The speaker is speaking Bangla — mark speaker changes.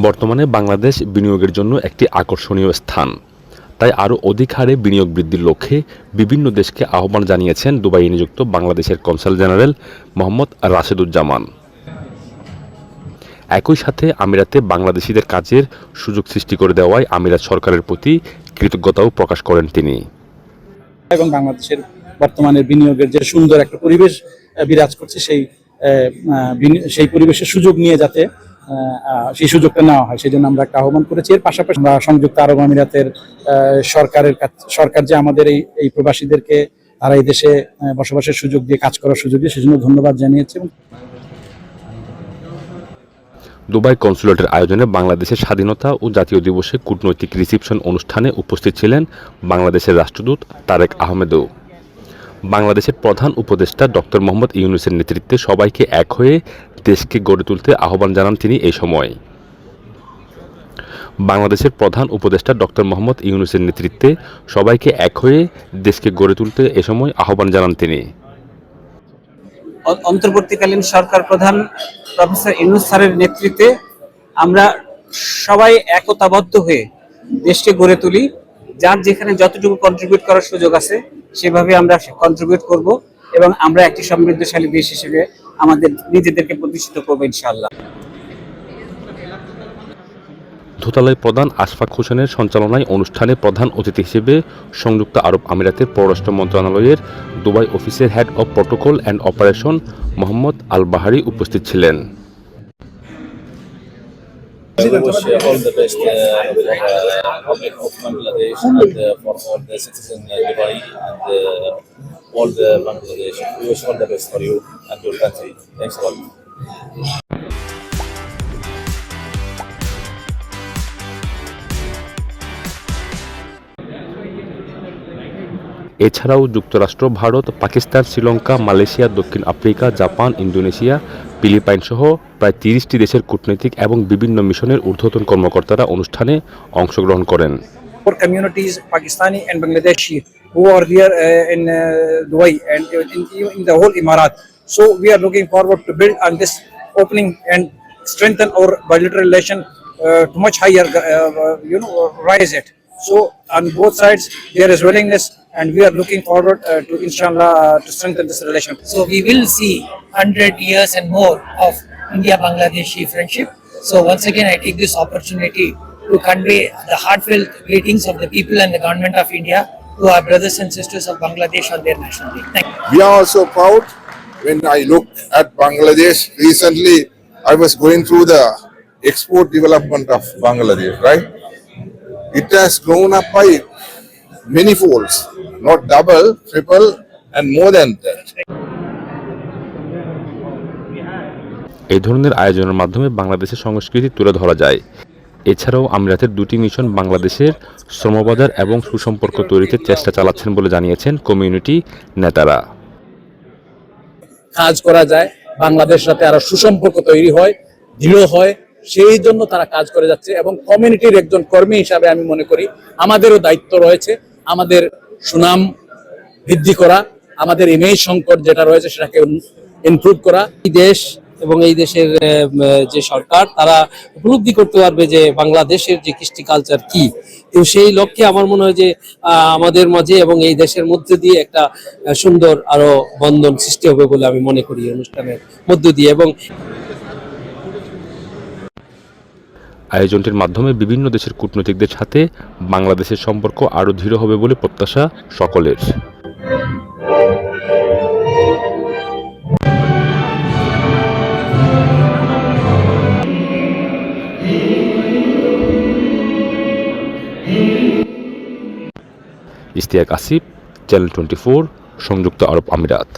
Speaker 1: বর্তমানে বাংলাদেশ বিনিয়োগের জন্য একটি আকর্ষণীয় স্থান, তাই আরও অধিক হারে বিনিয়োগ বৃদ্ধির লক্ষ্যে বিভিন্ন দেশকে আহ্বান জানিয়েছেন দুবাইয়ে নিযুক্ত বাংলাদেশের কনসাল জেনারেল মোহাম্মদ রাশেদুজ্জামান। একই সাথে আমিরাতে বাংলাদেশিদের কাজের সুযোগ সৃষ্টি করে দেওয়ায় আমিরাত সরকারের প্রতি কৃতজ্ঞতাও প্রকাশ করেন তিনি।
Speaker 2: এবং বাংলাদেশের বর্তমানে বিনিয়োগের যে সুন্দর একটা পরিবেশ বিরাজ করছে, সেই পরিবেশের সুযোগ নিয়ে যাতে সেই সুযোগটা নেওয়া হয়, সেই জন্য আমরা একটা আহ্বান করেছি। এর পাশাপাশি আমরা সংযুক্ত আরব আমিরাতের সরকার যে আমাদের এই প্রবাসীদেরকে তারা এই দেশে বসবাসের সুযোগ দিয়ে কাজ করার সুযোগ দিয়ে সেজন্য ধন্যবাদ জানিয়েছে।
Speaker 1: দুবাই কনসুলেটের আয়োজনে বাংলাদেশের স্বাধীনতা ও জাতীয় দিবসে কূটনৈতিক রিসিপশন অনুষ্ঠানে উপস্থিত ছিলেন বাংলাদেশের রাষ্ট্রদূত তারেক আহমেদও। বাংলাদেশের প্রধান উপদেষ্টা ডক্টর মোহাম্মদ ইউনূসের নেতৃত্বে সবাইকে এক হয়ে দেশকে গড়ে তুলতে আহ্বান জানান তিনি। এই সময় বাংলাদেশের প্রধান উপদেষ্টা ডক্টর মোহাম্মদ ইউনূসের নেতৃত্বে সবাইকে এক হয়ে দেশকে গড়ে তুলতে এ সময় আহ্বান জানান তিনি।
Speaker 3: অন্তর্বর্তীকালীন সরকার প্রধান প্রফেসর ইউনূস স্যারের নেতৃত্বে আমরা সবাই একতাবদ্ধ হয়ে দেশকে গড়ে তুলি। যার যেখানে যতটুকু কন্ট্রিবিউট করার সুযোগ আছে সেভাবে আমরা কন্ট্রিবিউট করব এবং আমরা একটি সমৃদ্ধশালী দেশ হিসেবে আমাদের নিজেদেরকে প্রতিষ্ঠিত করবো ইনশাআল্লাহ।
Speaker 1: ধোতালায় প্রধান আশফাক হোসেনের সঞ্চালনায় অনুষ্ঠানে প্রধান অতিথি হিসেবে সংযুক্ত আরব আমিরাতের পররাষ্ট্র মন্ত্রণালয়ের দুবাই অফিসের head of protocol and operation Mohammed Al Bahari উপস্থিত ছিলেন।
Speaker 4: I wish all the best public of Bangladesh and for all the citizens in Dubai and all the Bangladesh. We wish all the best for you and your country. Thanks a lot.
Speaker 1: এছাড়াও যুক্তরাষ্ট্র, ভারত, পাকিস্তান, শ্রীলঙ্কা, মালয়েশিয়া, দক্ষিণ আফ্রিকা, জাপান, ইন্দোনেশিয়া, ফিলিপাইন সহ প্রায় ৩০টি দেশের কূটনীতিক এবং বিভিন্ন মিশনের ঊর্ধ্বতন কর্মকর্তারা অনুষ্ঠানে অংশগ্রহণ করেন।
Speaker 5: Communities, Pakistani and Bangladeshi, who are here in Dubai and in the whole Emirat. So we are looking forward to build on this opening and strengthen our bilateral relation to much higher, rise it. So on both sides there is willingness, and we are looking forward to inshallah to strengthen this relation.
Speaker 6: So we will see 100 years and more of India-Bangladeshi friendship. So once again, I take this opportunity to convey the heartfelt greetings of the people and the government of India to our brothers and sisters of Bangladesh on their national day. Thank you.
Speaker 7: We are also proud. When I look at Bangladesh recently, I was going through the export development of Bangladesh, right? It has grown up by many folds, not double, triple, and more than that.
Speaker 1: এই ধরনের আয়োজনের মাধ্যমে বাংলাদেশের সংস্কৃতি তুলে ধরা যায়। এছাড়াও আমিরাতের দুটি মিশন বাংলাদেশের শ্রমবাজার এবং সুসম্পর্ক তৈরিতে চেষ্টা চালাচ্ছেন বলে জানিয়েছেন কমিউনিটি নেতারা।
Speaker 2: কাজ করা যায়, বাংলাদেশের সাথে আরো সুসম্পর্ক তৈরি হয়, দৃঢ় হয়, সেই জন্য তারা কাজ করে যাচ্ছে। এবং কমিউনিটির একজন কর্মী হিসাবে আমি মনে করি আমাদেরও দায়িত্ব রয়েছে আমাদের সুনাম বৃদ্ধি করা, আমাদের ইমেজ সংকট যেটা রয়েছে সেটাকে ইমপ্রুভ করা।
Speaker 3: দেশ এবং এই দেশের যে সরকার তারা উপলব্ধি করতে পারবে যে বাংলাদেশের যে কৃষ্টি কালচার কি। তো সেই লক্ষ্যে আমার মনে হয় যে আমাদের মাঝে এবং এই দেশের মধ্যে দিয়ে একটা সুন্দর আরো বন্ধন সৃষ্টি হবে বলে আমি মনে করি অনুষ্ঠানের মধ্য দিয়ে। এবং
Speaker 1: আয়োজনটির মাধ্যমে বিভিন্ন দেশের কূটনীতিকদের সাথে বাংলাদেশের সম্পর্ক আরও দৃঢ় হবে বলে প্রত্যাশা সকলের। ইশতিয়াক আসিফ, চ্যানেল 24, সংযুক্ত আরব আমিরাত।